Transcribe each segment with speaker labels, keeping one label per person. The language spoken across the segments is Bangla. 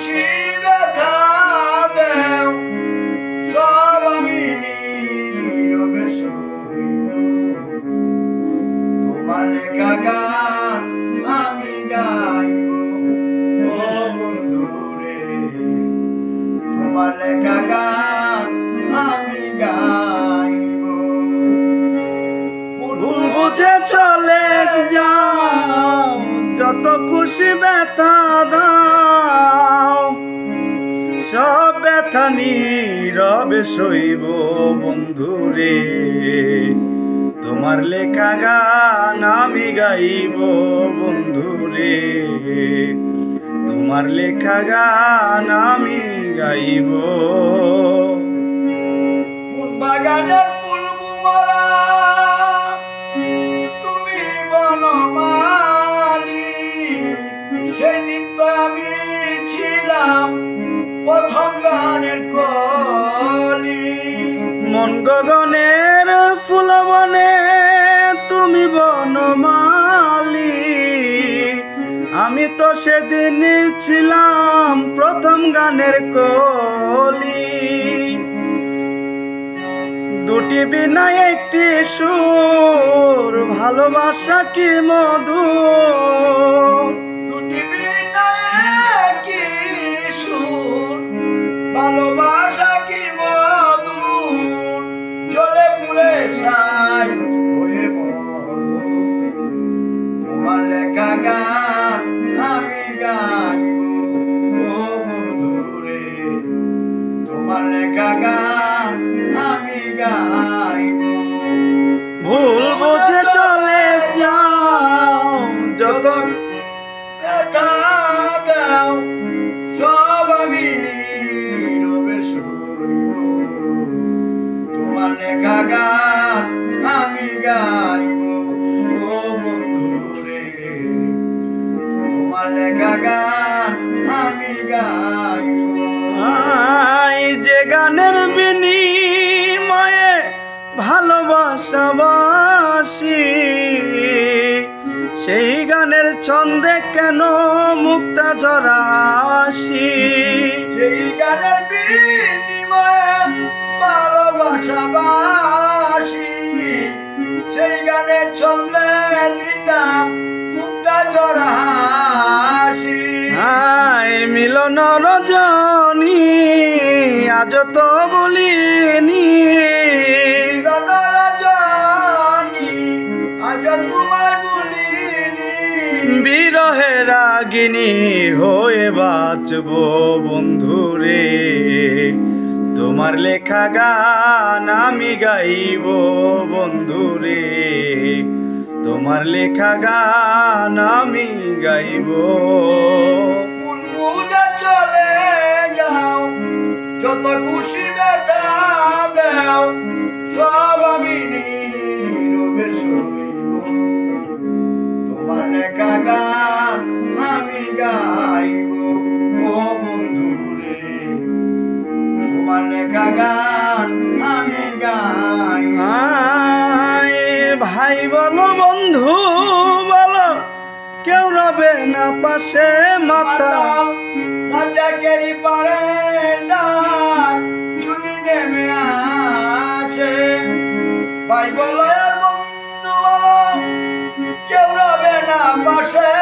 Speaker 1: খুশি ব্যথা দেও সব আমি নীরবে সইব। তোমার লেখা গান আমি গাইব ও বন্ধুরে, তোমার লেখা গান আমি গাইব। ভুল বুঝে চলে যাও, যত খুশি ব্যথা দাও, সব ব্যথা নীরবে সইব বন্ধুরে। তোমার লেখা গান আমি গাইব বন্ধুরে, তোমার লেখা গান আমি গাইব। বাগানের ফুল মরা তুমি বনমালী, সেদিন তো আমি ছিলাম প্রথম গানের কলি। মন গগনের ফুল বনে তুমি বনমালী, আমি তো সেদিন ছিলাম প্রথম গানের কলি। দুটি বিনা একটি সুর, ভালোবাসা কি মধুর। দুটি বিনা একটি সুর, ভালোবাসা কি মধুর। জ্বলে পুড়ে ছাই হয়ে মরব, তোমার লেখা গান আমি গাইব ও বন্ধুরে, তোমার লেখা গান আমি গাইব। ভুল বুঝে চলে যাও, যত ব্যথা দাও সব আমি নীরবে সইব। তোমার লেখা গান আমি গাইব ও বন্ধুরে, তোমার লেখা গান আমি গাইব। যে গানের বিনিময়ে ভালোবাসাবাসি, সেই গানের ছন্দে কেন মুক্তা ঝরাসি। সেই গানের বিনিময়ে ভালোবাসাবাসি, সেই গানের ছন্দে দিতাম মুক্তা ঝরাসি। মিলন রজনী আজ তো বলিনি, মিলন রজনী আজ তোমায় বলিনি। বিরহে রাগিনী হয়ে বাঁচব বন্ধুরে, তোমার লেখা গান আমি গাইব বন্ধুরে, তোমার লেখা গান আমি গাইব। বুঝে চলে যাও, যত খুশি ব্যথা দাও সব আমি নীরবে সইব। তোমার লেখা গান আমি গাইব ও বন্ধুরে, তোমার লেখা গান আমি গাইব। ভাই বলো বন্ধু বলো, কেউ রবে না পাশে মাতা, রাজাকেরই পারে না যদি নেমে আসে। ভাই বলো আর বন্ধু বলো, কেউ রবে না পাশে,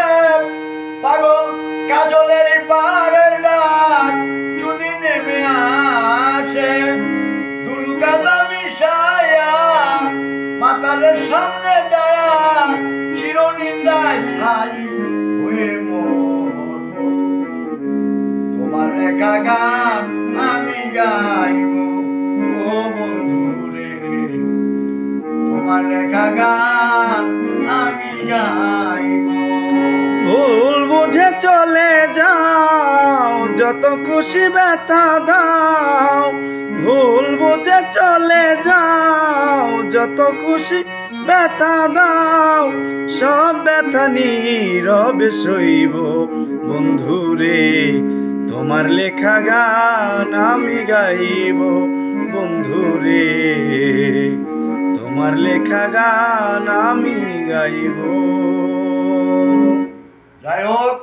Speaker 1: পাগল কাজলের পারের ডাক যদি নেমে আসে। দুলকাদা মিশায়া মাতালের সামনে যায়, চিরনিন্দায় ছাই হয়ে মরব। তোমার লেখা গান আমি গাইব ও বন্ধুরে, তোমার লেখা গান আমি গাইব। ভুল বুঝে চলে যাও, যত খুশি ব্যথা দাও, ভুল বুঝে চলে যাও, যত খুশি ব্যথা দাও, সব ব্যথা নীরবে সইব বন্ধুরে। তোমার লেখা গান আমি গাইব বন্ধুরে, তোমার লেখা গান আমি গাইব। যাই হোক।